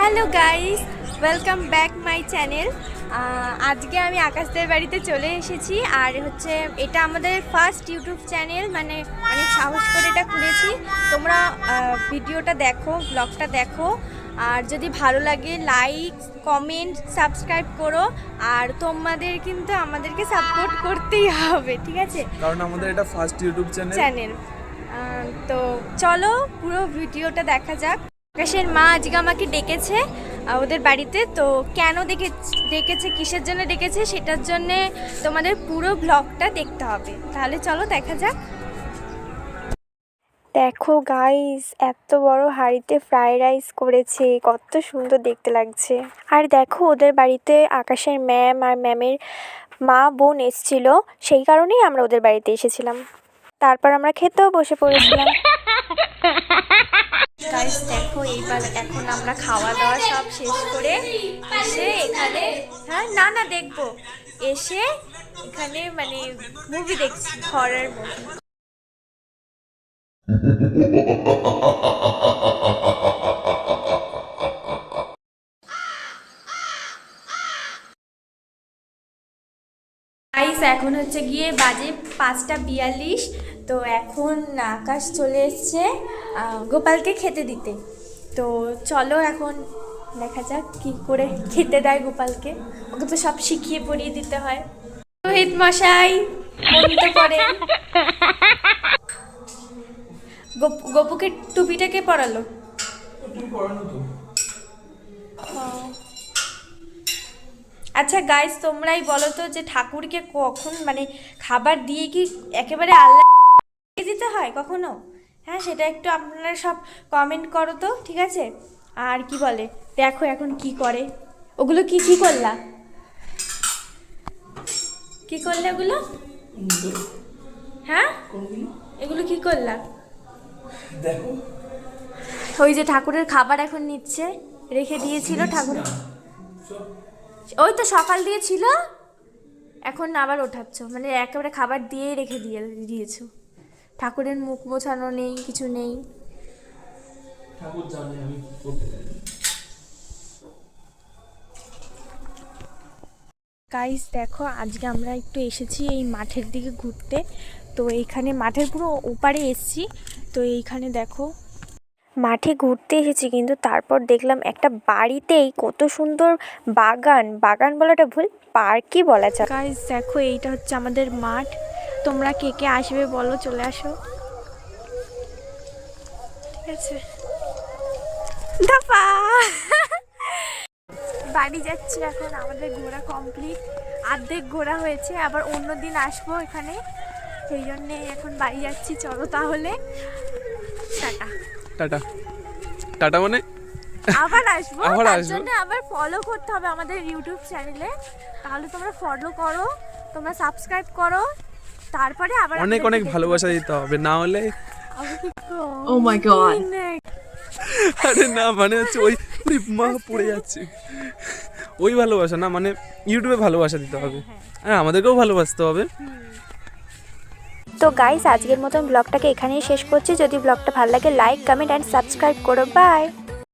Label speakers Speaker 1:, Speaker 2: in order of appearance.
Speaker 1: Hello guys, welcome back my channel. আজকে আমি আকাশদের বাড়িতে চলে এসেছি। আর হচ্ছে এটা আমাদের ফার্স্ট ইউটিউব চ্যানেল, মানে অনেক সাহস করে এটা খুলেছি। তোমরা ভিডিওটা দেখো, ব্লগটা দেখো, আর যদি ভালো লাগে লাইক, কমেন্ট, সাবস্ক্রাইব করো। আর তোমাদের কিন্তু আমাদেরকে সাপোর্ট করতেই হবে, ঠিক আছে?
Speaker 2: কারণ আমাদের এটা ফার্স্ট ইউটিউব চ্যানেল।
Speaker 1: তো চলো পুরো ভিডিওটা দেখা যাক। আকাশের মা আজকে আমাকে ডেকেছে ওদের বাড়িতে। তো কেন ডেকেছে, কিসের জন্য ডেকেছে, সেটার জন্য তোমাদের পুরো ব্লগটা দেখতে হবে। তাহলে চলো দেখা যাক। দেখো গাইস, এত বড় হাঁড়িতে ফ্রাইড রাইস করেছে, কত সুন্দর দেখতে লাগছে। আর দেখো ওদের বাড়িতে আকাশের ম্যাম আর ম্যামের মা বোন এসেছিল, সেই কারণেই আমরা ওদের বাড়িতে এসেছিলাম। তারপর আমরা খেতেও বসে পড়েছিলাম। গাইস দেখো, এইবার এখন আমরা খাওয়া দাওয়া সব শেষ করে এসে এখানে, না দেখবো, এসে এখানে মানে মুভি দেখছি, হরর মুভি। গাইস এখন হচ্ছে গিয়ে বাজে 5:42। তো এখন আকাশ চলে এসছে গোপালকে খেতে দিতে। তো চলো এখন দেখা যাক কি করে খেতে দেয় গোপালকে। ওকে তো সব শিখিয়ে পড়িয়ে দিতে হয়। রোহিত মশাই বলতে পারে। গপুকে টুপিটা কে পরালো? আচ্ছা গাইস, তোমরাই বলো তো যে ঠাকুরকে কখন মানে খাবার দিয়ে কি একেবারে আল্লাহ দিতে হয় কখনো? হ্যাঁ, সেটা একটু আপনারা সব কমেন্ট করো তো, ঠিক আছে? আর কি বলে, দেখো এখন কি করে। ওগুলো কি করলা, কি করলে ওগুলো? হ্যাঁ, এগুলো কি করলা?
Speaker 2: দেখো,
Speaker 1: ওই যে ঠাকুরের খাবার এখন নিচ্ছে, রেখে দিয়েছিল ঠাকুর, ওই তো সকাল দিয়ে ছিল, এখন আবার ওঠাচ্ছ, মানে একেবারে খাবার দিয়েই রেখে দিয়েছো। ঠাকুরের মুখ মোছানো নেই, কিছু নেই।
Speaker 2: ঠাকুর জানে আমি করতে পারি।
Speaker 1: গাইস দেখো, আজকে আমরা একটু এসেছি এই মাঠের দিকে ঘুরতে। তো এইখানে মাঠের পুরো ওপারে এসেছি। তো এইখানে দেখো মাঠে ঘুরতে এসেছি, কিন্তু তারপর দেখলাম একটা বাড়িতেই কত সুন্দর বাগান বলাটা ভুল, পার্কই বলা যায়। গাইস দেখো, এইটা হচ্ছে আমাদের মাঠ। তোমরা কে কে আসবে বলো, চলে আসো, ঠিক আছে? বাড়ি যাচ্ছি এখন, আমাদের ঘোরা কমপ্লিট, অর্ধেক ঘোরা হয়েছে, আবার অন্য দিন আসবো এখানে, সেই জন্যে এখন বাড়ি যাচ্ছি। চলো তাহলে, টাটা।
Speaker 2: টাটা টাটা মানে
Speaker 1: আবার আসবো,
Speaker 2: আবার
Speaker 1: তার
Speaker 2: আসবো।
Speaker 1: জন্য আবার ফলো করতে হবে আমাদের ইউটিউব চ্যানেলে। তাহলে তোমরা ফলো করো, তোমরা সাবস্ক্রাইব করো, তারপরে আবার
Speaker 2: অনেক অনেক ভালোবাসা দিতে হবে, না হলে
Speaker 3: ও মাই গড।
Speaker 2: আরে না, মানে হচ্ছে ওই মা পড়ে যাচ্ছে, ওই ভালোবাসা না, মানে ইউটিউবে ভালোবাসা দিতে হবে। হ্যাঁ, আমাদেরকেও ভালোবাসতে হবে।
Speaker 1: তো গাইস, আজকের মতন ব্লগটাকে এখানেই শেষ করছি। যদি ব্লগটা ভালো লাগে লাইক, কমেন্ট অ্যান্ড সাবস্ক্রাইব করো। বাই।